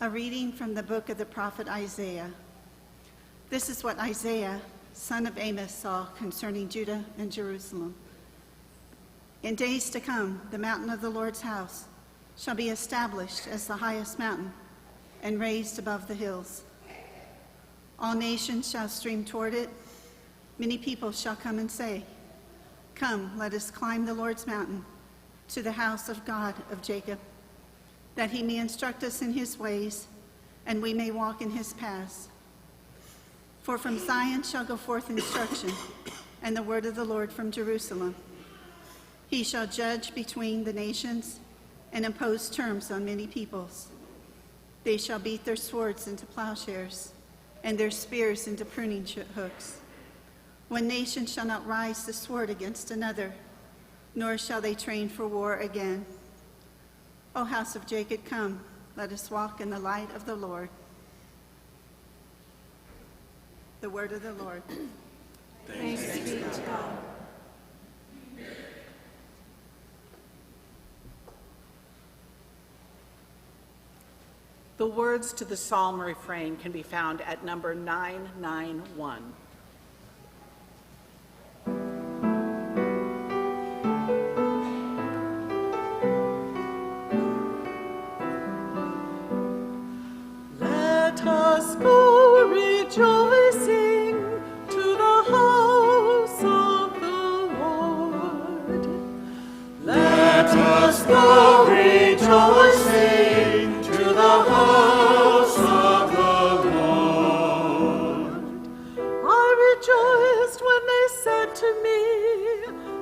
A reading from the book of the prophet Isaiah. This is what Isaiah, son of Amos, saw concerning Judah and Jerusalem. In days to come, the mountain of the Lord's house shall be established as the highest mountain and raised above the hills. All nations shall stream toward it. Many people shall come and say, "Come, let us climb the Lord's mountain, to the house of God of Jacob, that he may instruct us in his ways, and we may walk in his paths. For from Zion shall go forth instruction, and the word of the Lord from Jerusalem. He shall judge between the nations and impose terms on many peoples. They shall beat their swords into plowshares, and their spears into pruning hooks. One nation shall not rise the sword against another, nor shall they train for war again. O house of Jacob, come, let us walk in the light of the Lord." The word of the Lord. Thanks be to God. The words to the psalm refrain can be found at number 991. Let us go rejoicing to the house of the Lord. Let us go rejoicing to the house of the Lord. I rejoiced when they said to me,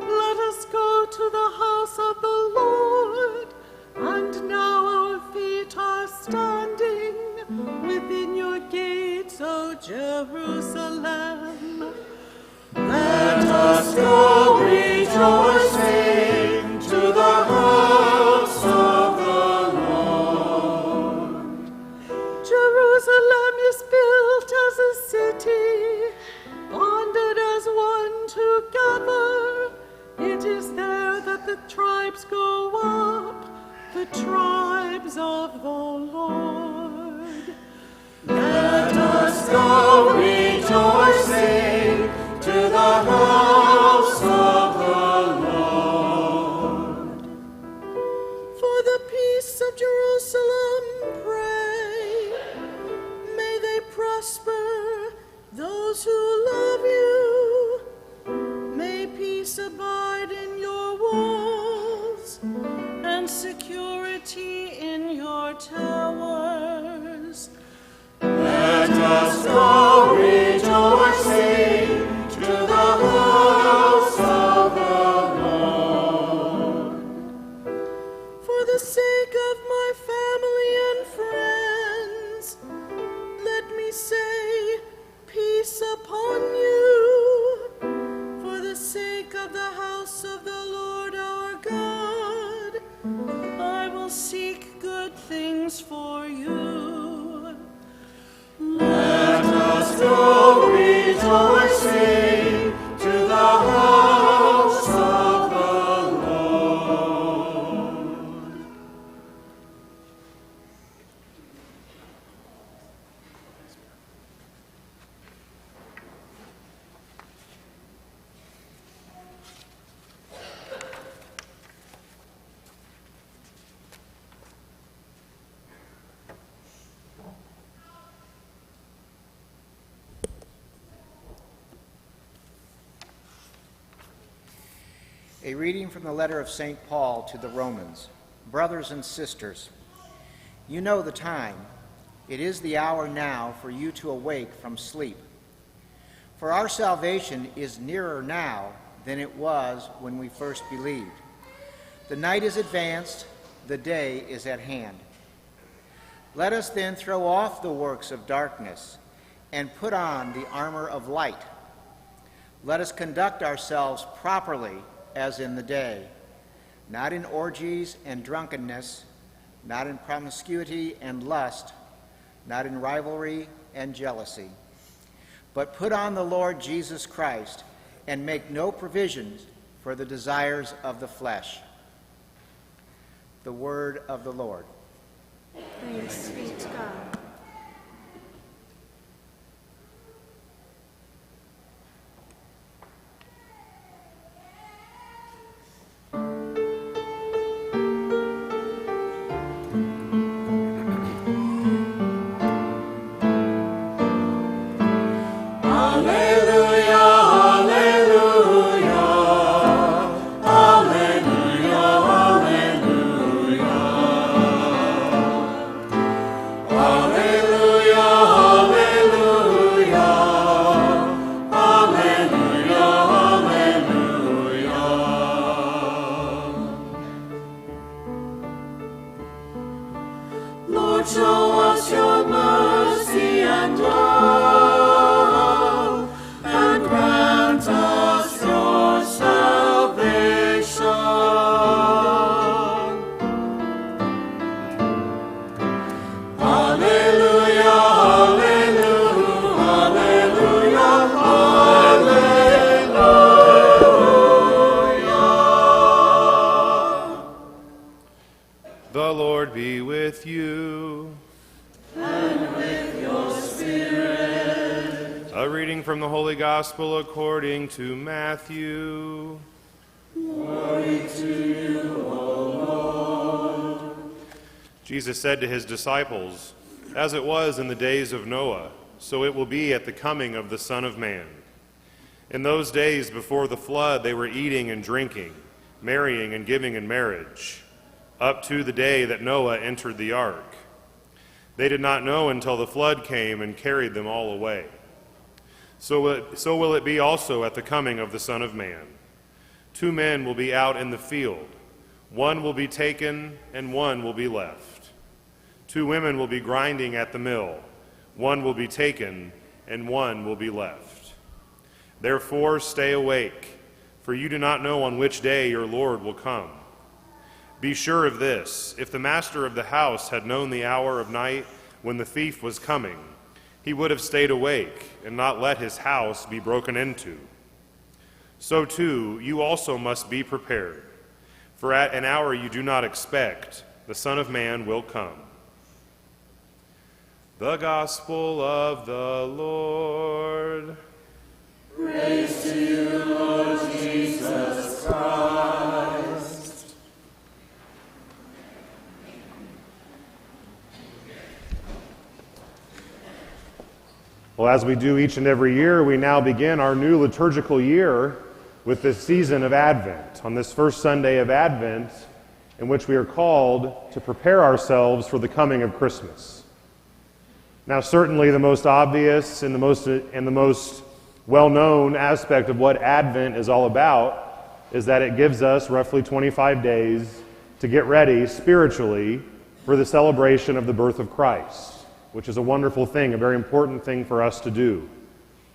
"Let us go to the house of the Lord." And now our feet are standing within your gates, O Jerusalem. Let us go rejoicing to the house of the Lord. Jerusalem is built as a city, bonded as one together. It is there that the tribes go up, the tribes of the Lord. Let us go rejoicing to the house of the Lord. For the peace of Jerusalem pray. May they prosper, those who love you. May peace abide in your walls, and security in your towers. Let us go rejoicing to the house of the Lord. For the sake of my family and friends, let me say, "Peace upon you." For the sake of the house of the Lord our God, I will seek good things for you. Let us go rejoicing to the house of the Lord. A reading from the letter of St. Paul to the Romans. Brothers and sisters, you know the time. It is the hour now for you to awake from sleep. For our salvation is nearer now than it was when we first believed. The night is advanced, the day is at hand. Let us then throw off the works of darkness and put on the armor of light. Let us conduct ourselves properly as in the day, not in orgies and drunkenness, not in promiscuity and lust, not in rivalry and jealousy, but put on the Lord Jesus Christ and make no provisions for the desires of the flesh. The word of the Lord. Thanks be to God. Lord, show us your mercy and love, and grant us your salvation. Alleluia, alleluia, alleluia, alleluia. The Lord be with you. And with your spirit. A reading from the Holy Gospel according to Matthew. Glory to you, O Lord. Jesus said to his disciples, "As it was in the days of Noah, so it will be at the coming of the Son of Man. In those days before the flood, they were eating and drinking, marrying and giving in marriage, up to the day that Noah entered the ark. They did not know until the flood came and carried them all away. So will it be also at the coming of the Son of Man. 2 men will be out in the field. One will be taken and one will be left. 2 women will be grinding at the mill. One will be taken and one will be left. Therefore stay awake, for you do not know on which day your Lord will come. Be sure of this, if the master of the house had known the hour of night when the thief was coming, he would have stayed awake and not let his house be broken into. So too, you also must be prepared, for at an hour you do not expect, the Son of Man will come." The Gospel of the Lord. Praise to you, Lord Jesus Christ. Well, as we do each and every year, we now begin our new liturgical year with this season of Advent, on this first Sunday of Advent, in which we are called to prepare ourselves for the coming of Christmas. Now, certainly the most obvious and the most well-known aspect of what Advent is all about is that it gives us roughly 25 days to get ready spiritually for the celebration of the birth of Christ, which is a wonderful thing, a very important thing for us to do,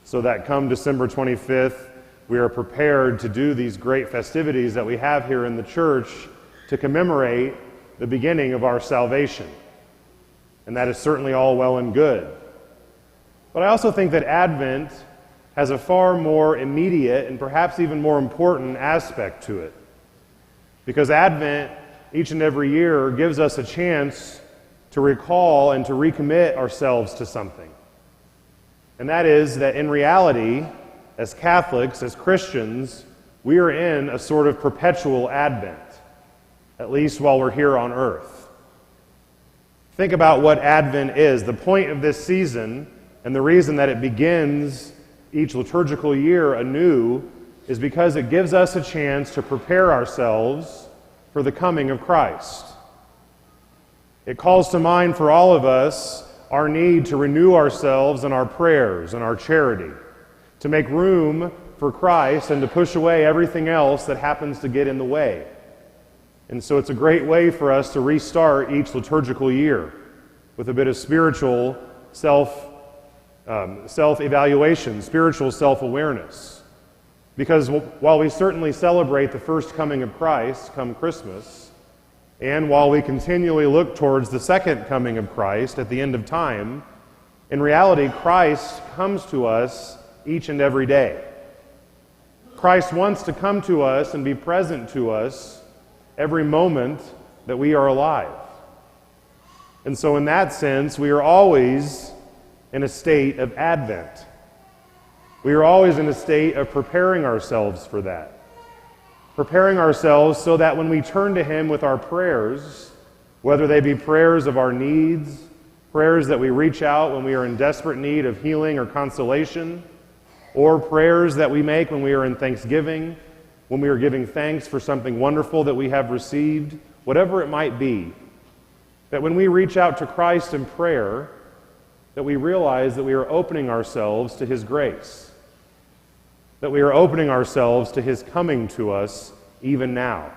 so that come December 25th, we are prepared to do these great festivities that we have here in the church to commemorate the beginning of our salvation. And that is certainly all well and good. But I also think that Advent has a far more immediate and perhaps even more important aspect to it. Because Advent, each and every year, gives us a chance to recall and to recommit ourselves to something. And that is that in reality, as Catholics, as Christians, we are in a sort of perpetual Advent, at least while we're here on earth. Think about what Advent is. The point of this season, and the reason that it begins each liturgical year anew, is because it gives us a chance to prepare ourselves for the coming of Christ. It calls to mind for all of us our need to renew ourselves in our prayers and our charity, to make room for Christ and to push away everything else that happens to get in the way. And so it's a great way for us to restart each liturgical year with a bit of spiritual self-evaluation, spiritual self-awareness. Because while we certainly celebrate the first coming of Christ come Christmas, and while we continually look towards the second coming of Christ at the end of time, in reality, Christ comes to us each and every day. Christ wants to come to us and be present to us every moment that we are alive. And so in that sense, we are always in a state of Advent. We are always in a state of preparing ourselves for that. Preparing ourselves so that when we turn to Him with our prayers, whether they be prayers of our needs, prayers that we reach out when we are in desperate need of healing or consolation, or prayers that we make when we are in thanksgiving, when we are giving thanks for something wonderful that we have received, whatever it might be, that when we reach out to Christ in prayer, that we realize that we are opening ourselves to His grace, that we are opening ourselves to His coming to us even now.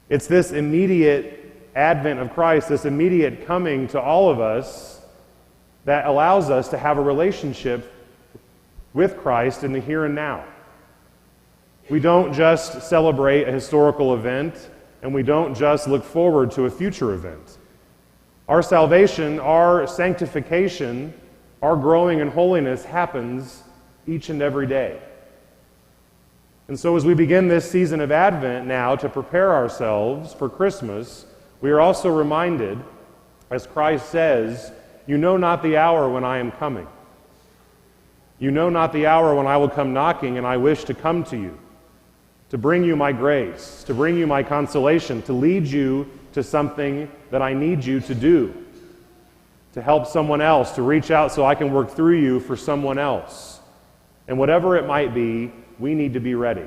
It's this immediate advent of Christ, this immediate coming to all of us, that allows us to have a relationship with Christ in the here and now. We don't just celebrate a historical event, and we don't just look forward to a future event. Our salvation, our sanctification, our growing in holiness happens each and every day. And so as we begin this season of Advent now to prepare ourselves for Christmas, we are also reminded, as Christ says, "You know not the hour when I am coming. You know not the hour when I will come knocking, and I wish to come to you, to bring you my grace, to bring you my consolation, to lead you to something that I need you to do, to help someone else, to reach out so I can work through you for someone else." And whatever it might be, we need to be ready.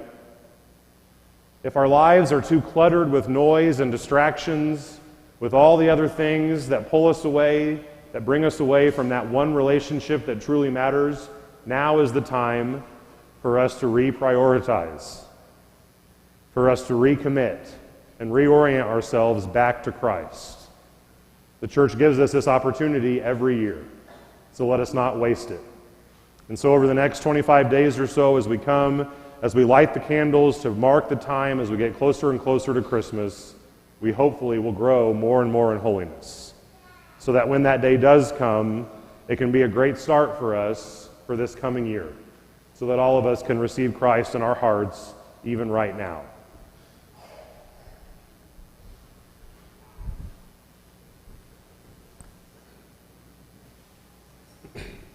If our lives are too cluttered with noise and distractions, with all the other things that pull us away, that bring us away from that one relationship that truly matters, now is the time for us to reprioritize, for us to recommit and reorient ourselves back to Christ. The church gives us this opportunity every year, so let us not waste it. And so over the next 25 days or so, as we come, as we light the candles to mark the time as we get closer and closer to Christmas, we hopefully will grow more and more in holiness, so that when that day does come, it can be a great start for us for this coming year, so that all of us can receive Christ in our hearts even right now.